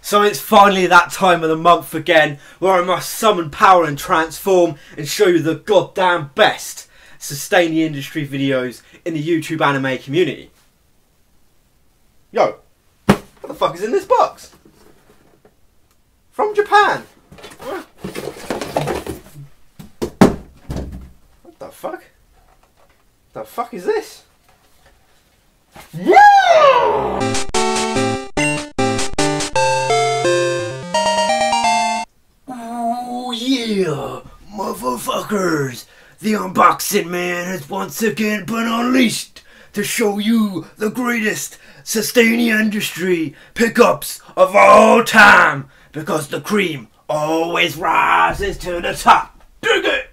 So it's finally that time of the month again where I must summon power and transform and show you the goddamn best sustain the industry videos in the YouTube anime community. Yo, what the fuck is in this box? From Japan. What the fuck? What the fuck is this? Oh yeah, motherfuckers! The unboxing man has once again been unleashed to show you the greatest sustaining industry pickups of all time, because the cream always rises to the top. Dig it!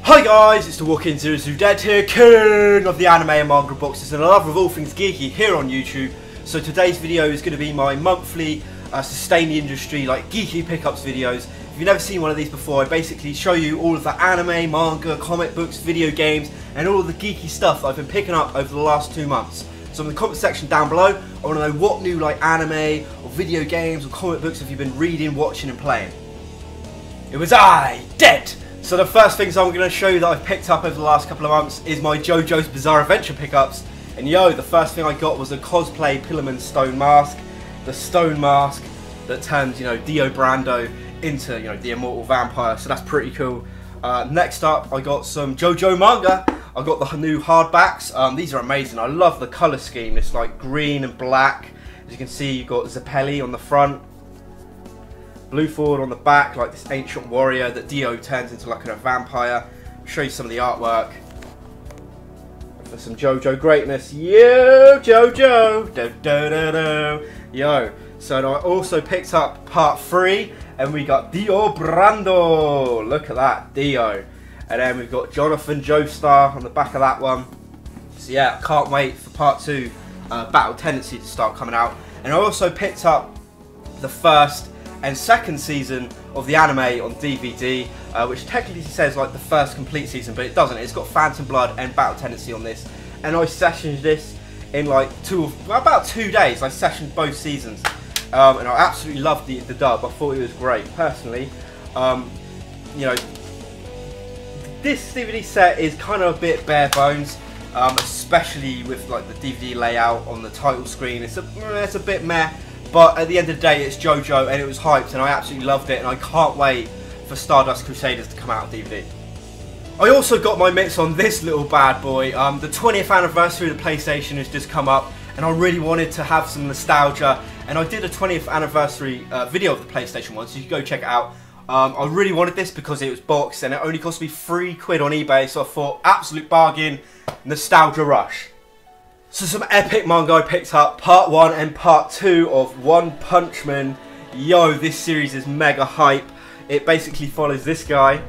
Hi guys, it's the Walking Zero Dead here, king of the anime and manga boxes and a lover of all things geeky here on YouTube. So today's video is going to be my monthly sustain the industry like geeky pickups videos. If you've never seen one of these before, I basically show you all of the anime, manga, comic books, video games and all of the geeky stuff that I've been picking up over the last 2 months. So in the comment section down below, I want to know what new like anime or video games or comic books have you been reading, watching and playing. It was dead! So the first things I'm going to show you that I've picked up over the last couple of months is my JoJo's Bizarre Adventure pickups. And yo, the first thing I got was a cosplay Pillarman stone mask. The stone mask that turns, Dio Brando into, the immortal vampire. So that's pretty cool. Next up, I got some JoJo manga. I got the new hardbacks. These are amazing. I love the colour scheme. It's like green and black. As you can see, you've got Zeppeli on the front. Blue Ford on the back, like this ancient warrior that Dio turns into like a vampire. I'll show you some of the artwork. For some JoJo greatness. Yo, JoJo! Do, do, do, do. Yo. So I also picked up part 3, and we got Dio Brando. Look at that, Dio. And then we've got Jonathan Joestar on the back of that one. So yeah, can't wait for part 2, Battle Tendency to start coming out. And I also picked up the first and second season of the anime on DVD, which technically says like the first complete season, but it doesn't. It's got Phantom Blood and Battle Tendency on this, and I sessioned this in like about 2 days. I sessioned both seasons, and I absolutely loved the dub. I thought it was great personally. This DVD set is kind of a bit bare bones, especially with like the DVD layout on the title screen. It's a bit meh. But at the end of the day, it's JoJo, and it was hyped, and I absolutely loved it, and I can't wait for Stardust Crusaders to come out on DVD. I also got my mitts on this little bad boy. The 20th anniversary of the PlayStation has just come up, and I really wanted to have some nostalgia, and I did a 20th anniversary video of the PlayStation 1, so you can go check it out. I really wanted this because it was boxed, and it only cost me £3 on eBay, so I thought, absolute bargain, nostalgia rush. So some epic manga I picked up, part 1 and part 2 of One Punch Man. Yo, this series is mega hype. It basically follows this guy.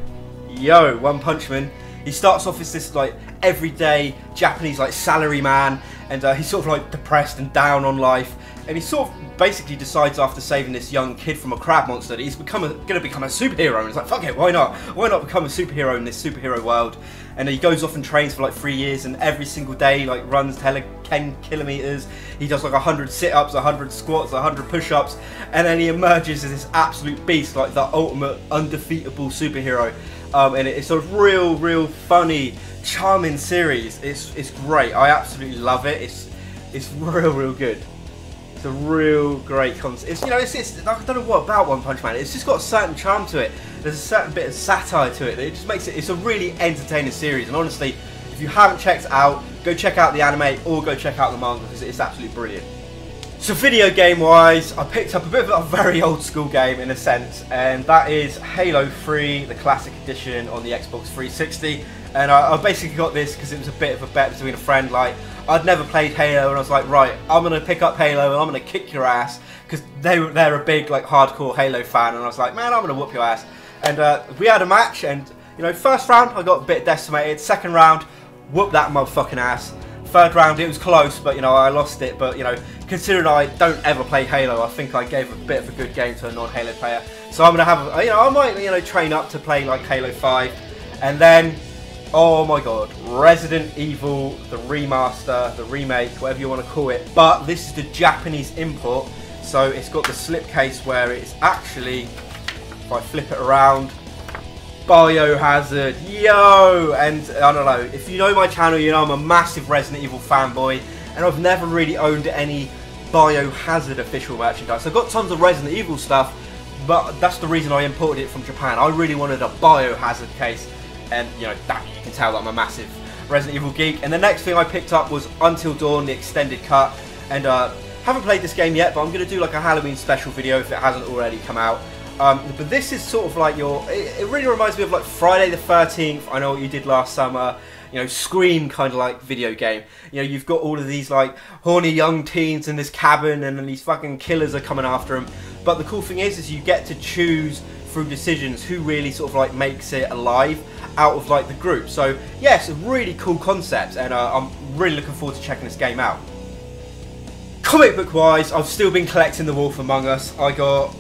Yo, One Punch Man. He starts off as this like everyday Japanese like salary man, and he's sort of like depressed and down on life. And he sort of basically decides after saving this young kid from a crab monster that he's going to become a superhero. And he's like, fuck it, why not? Why not become a superhero in this superhero world? And he goes off and trains for like 3 years, and every single day like runs 10 kilometers. He does like 100 sit-ups, 100 squats, 100 push-ups, and then he emerges as this absolute beast, like the ultimate undefeatable superhero. And it's a real funny, charming series. It's great. I absolutely love it. It's real good. It's a real great concept. It's I don't know what about One Punch Man. It's just got a certain charm to it. There's a certain bit of satire to it. It just makes it. It's a really entertaining series. And honestly, if you haven't checked it out, go check out the anime or go check out the manga because it's absolutely brilliant. So video game wise, I picked up a bit of a very old school game in a sense, and that is Halo 3, the classic edition on the Xbox 360. And I basically got this because it was a bit of a bet between a friend. Like, I'd never played Halo, and I was like, right, I'm going to pick up Halo and I'm going to kick your ass, because they're a big like hardcore Halo fan, and I was like, man, I'm going to whoop your ass. And we had a match, and first round I got a bit decimated, second round, whoop that motherfucking ass. Third round it was close, but I lost it. But considering I don't ever play Halo, I think I gave a bit of a good game to a non-Halo player. So I'm gonna have I might train up to play like Halo 5, and then oh my god, Resident Evil, the remaster, the remake, whatever you want to call it. But this is the Japanese import, So it's got the slipcase where it's actually, if I flip it around, Biohazard, yo! And I don't know, if you know my channel, you know I'm a massive Resident Evil fanboy, and I've never really owned any Biohazard official merchandise. I've got tons of Resident Evil stuff, but that's the reason I imported it from Japan. I really wanted a Biohazard case, and you know, that you can tell that I'm a massive Resident Evil geek. And the next thing I picked up was Until Dawn, the extended cut, and haven't played this game yet, but I'm going to do like a Halloween special video if it hasn't already come out. But this is sort of like it really reminds me of like Friday the 13th, I Know What You Did Last Summer, you know, Scream kind of like video game. You know, you've got all of these like horny young teens in this cabin and then these fucking killers are coming after them. But the cool thing is you get to choose through decisions who really sort of like makes it alive out of like the group. So yeah, it's a really cool concept, and I'm really looking forward to checking this game out. Comic book wise, I've still been collecting The Wolf Among Us. I got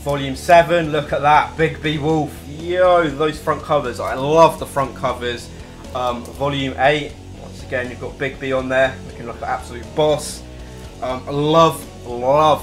Volume 7, look at that, Big B Wolf, yo, those front covers, I love the front covers. Volume 8, once again you've got Big B on there, looking like an absolute boss. I love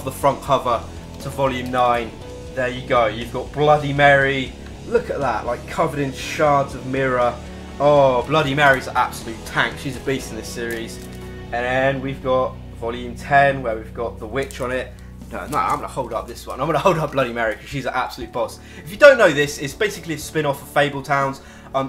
the front cover to Volume 9, there you go, you've got Bloody Mary, look at that, like covered in shards of mirror. Oh, Bloody Mary's an absolute tank, she's a beast in this series. And then we've got Volume 10, where we've got the witch on it. No, I'm going to hold up this one. I'm going to hold up Bloody Mary because she's an absolute boss. If you don't know this, it's basically a spin-off of Fabletown's.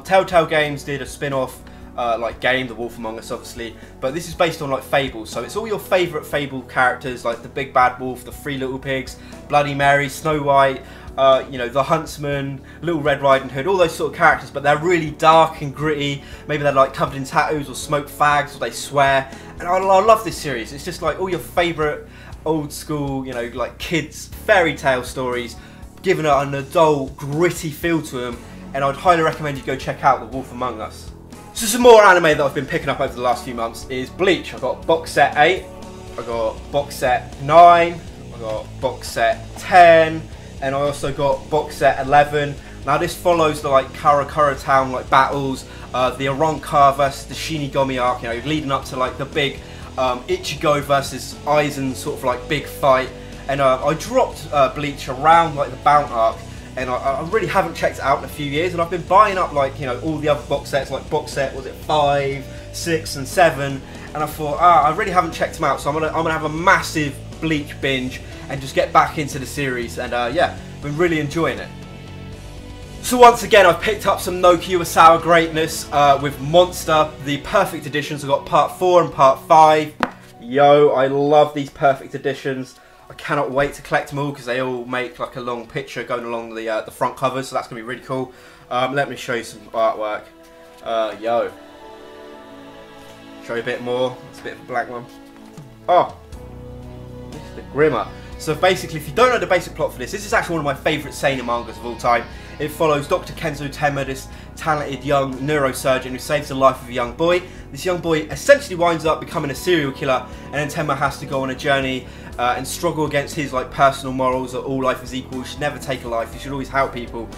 Telltale Games did a spin-off like game, The Wolf Among Us obviously, but this is based on like fables. So it's all your favourite fable characters like the Big Bad Wolf, the Three Little Pigs, Bloody Mary, Snow White, you know, the Huntsman, Little Red Riding Hood, all those sort of characters, but they're really dark and gritty. Maybe they're like covered in tattoos or smoke fags or they swear. And I love this series. It's just like all your favourite old school, you know, like kids fairy tale stories, given an adult gritty feel to them. And I'd highly recommend you go check out The Wolf Among Us. So some more anime that I've been picking up over the last few months is Bleach. I got box set 8, I got box set 9, I got box set 10, and I also got box set 11. Now this follows the like Karakura Town like battles, the Aronka versus the Shinigami arc, you know, leading up to like the big Ichigo versus Aizen sort of like big fight. And I dropped Bleach around like the Bound arc, and I really haven't checked it out in a few years, and I've been buying up like, you know, all the other box sets, like box set, was it 5, 6 and 7, and I thought, I really haven't checked them out, so I'm gonna have a massive Bleach binge and just get back into the series, and yeah, been really enjoying it. So once again, I've picked up some Naoki Urasawa greatness with Monster, the Perfect Editions. I've got Part 4 and Part 5. Yo, I love these Perfect Editions. I cannot wait to collect them all because they all make like a long picture going along the front covers, so that's going to be really cool. Let me show you some artwork. Yo. Show you a bit more. It's a bit of a black one. Oh, this is the Grimmer. So basically, if you don't know the basic plot for this is actually one of my favourite seinen mangas of all time. It follows Dr. Kenzo Tema, this talented young neurosurgeon who saves the life of a young boy. This young boy essentially winds up becoming a serial killer, and then Tema has to go on a journey and struggle against his like personal morals that all life is equal, you should never take a life, you should always help people,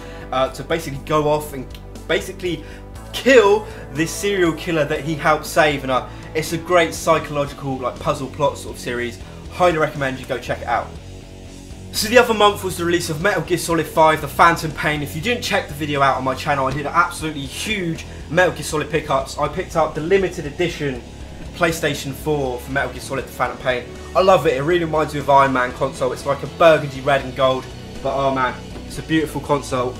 to basically go off and basically kill this serial killer that he helped save. And it's a great psychological like puzzle plot sort of series. Highly recommend you go check it out. So the other month was the release of Metal Gear Solid 5, The Phantom Pain. If you didn't check the video out on my channel, I did an absolutely huge Metal Gear Solid pickups. I picked up the limited edition PlayStation 4 for Metal Gear Solid The Phantom Pain. I love it, it really reminds me of Iron Man console. It's like a burgundy red and gold, but oh man, it's a beautiful console.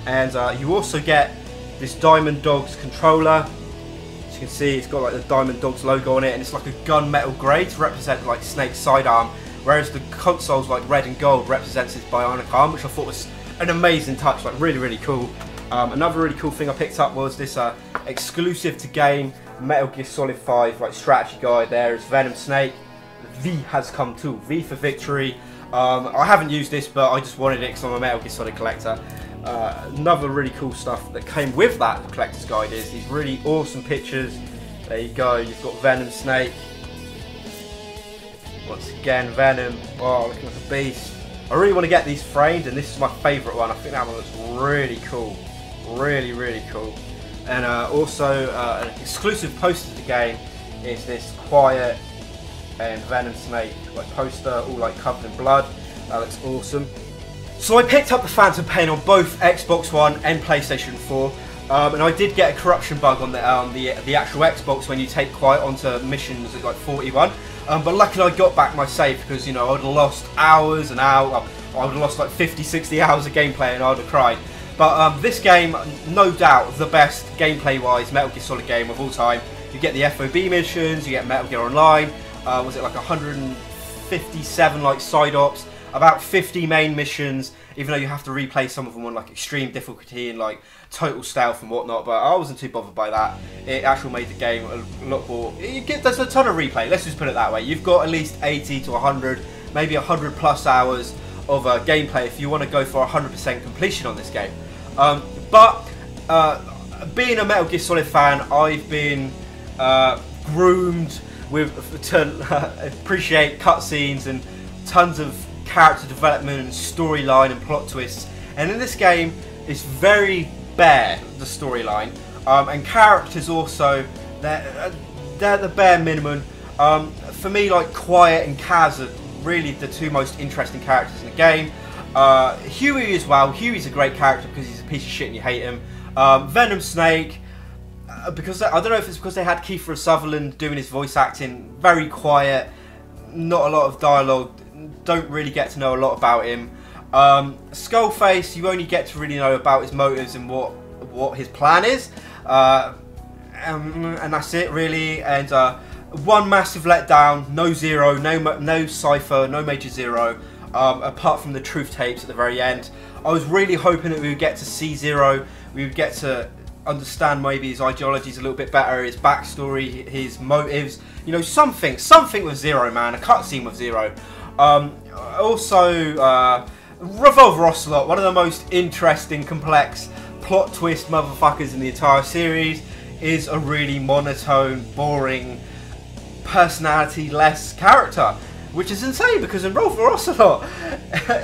And you also get this Diamond Dogs controller. As you can see, it's got like the Diamond Dogs logo on it, and it's like a gunmetal grey to represent like Snake's sidearm, whereas the console's like red and gold represents his bionic arm, which I thought was an amazing touch, like really cool. Another really cool thing I picked up was this exclusive to game Metal Gear Solid 5 like strategy guide. There is Venom Snake. V has come too. V for victory. I haven't used this, but I just wanted it because I'm a Metal Gear Solid collector. Another really cool stuff that came with that collector's guide is these really awesome pictures. There you go. You've got Venom Snake. Once again, Venom. Oh, looking like a beast. I really want to get these framed, and this is my favourite one. I think that one looks really cool. Really cool. And also an exclusive poster to the game is this Quiet and Venom Snake like poster, all like covered in blood. That looks awesome. So I picked up the Phantom Pain on both Xbox One and PlayStation 4, and I did get a corruption bug on the actual Xbox when you take Quiet onto missions at like 41. But luckily I got back my save because, you know, I would have lost hours and hours. I would have lost like 50, 60 hours of gameplay and I would have cried. But this game, no doubt, the best gameplay-wise Metal Gear Solid game of all time. You get the FOB missions, you get Metal Gear Online. Was it like 157 like side ops? About 50 main missions, even though you have to replay some of them on like extreme difficulty and like total stealth and whatnot, but I wasn't too bothered by that. It actually made the game a lot more. There's a ton of replay, let's just put it that way. You've got at least 80 to 100, maybe 100 plus hours of gameplay if you want to go for 100% completion on this game. But being a Metal Gear Solid fan, I've been groomed to appreciate cutscenes and tons of character development and storyline and plot twists, and in this game it's very bare, the storyline, and characters also, they're the bare minimum. For me, like Quiet and Kaz are really the two most interesting characters in the game. Huey as well. Huey's a great character because he's a piece of shit and you hate him. Venom Snake, because I don't know if it's because they had Kiefer Sutherland doing his voice acting, very quiet, not a lot of dialogue, don't really get to know a lot about him. Skullface, you only get to really know about his motives and what his plan is, and that's it really. And one massive letdown, no Zero, no Cypher, no Major Zero, apart from the truth tapes at the very end. I was really hoping that we would get to see Zero, we would get to understand maybe his ideologies a little bit better, his backstory, his motives, you know, something with Zero, man, a cutscene with Zero. Also, Revolver Ocelot, one of the most interesting, complex, plot twist motherfuckers in the entire series, is a really monotone, boring, personality-less character, which is insane because Revolver Ocelot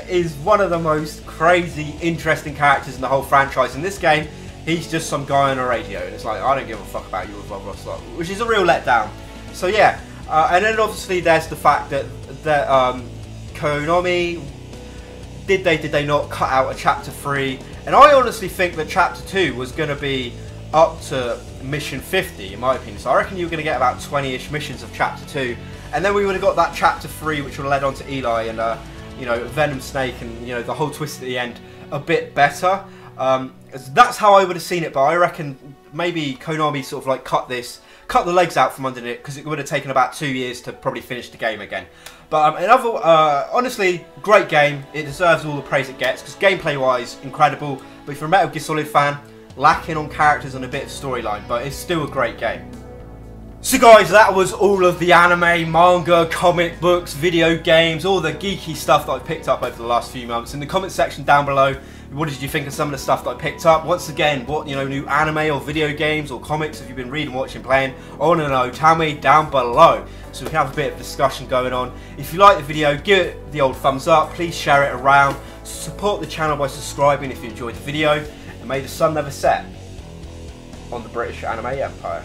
is one of the most crazy, interesting characters in the whole franchise. In this game, he's just some guy on a radio, and it's like, I don't give a fuck about you, Revolver Ocelot, which is a real letdown. So yeah, and then obviously there's the fact that Konami, did they not cut out a Chapter 3? And I honestly think that Chapter 2 was going to be up to Mission 50, in my opinion. So I reckon you were going to get about 20-ish missions of Chapter 2. And then we would have got that Chapter 3, which would have led on to Eli and, you know, Venom Snake and, you know, the whole twist at the end a bit better. That's how I would have seen it, but I reckon maybe Konami sort of like cut the legs out from under it, because it would have taken about 2 years to probably finish the game again. But honestly, great game. It deserves all the praise it gets, because gameplay-wise, incredible. But if you're a Metal Gear Solid fan, lacking on characters and a bit of storyline, but it's still a great game. So guys, that was all of the anime, manga, comic books, video games, all the geeky stuff that I picked up over the last few months. In the comment section down below, what did you think of some of the stuff that I picked up? Once again, what, you know, new anime or video games or comics have you been reading, watching, playing? I want to know. Tell me down below so we can have a bit of discussion going on. If you like the video, give it the old thumbs up. Please share it around. Support the channel by subscribing if you enjoyed the video. And may the sun never set on the British anime empire.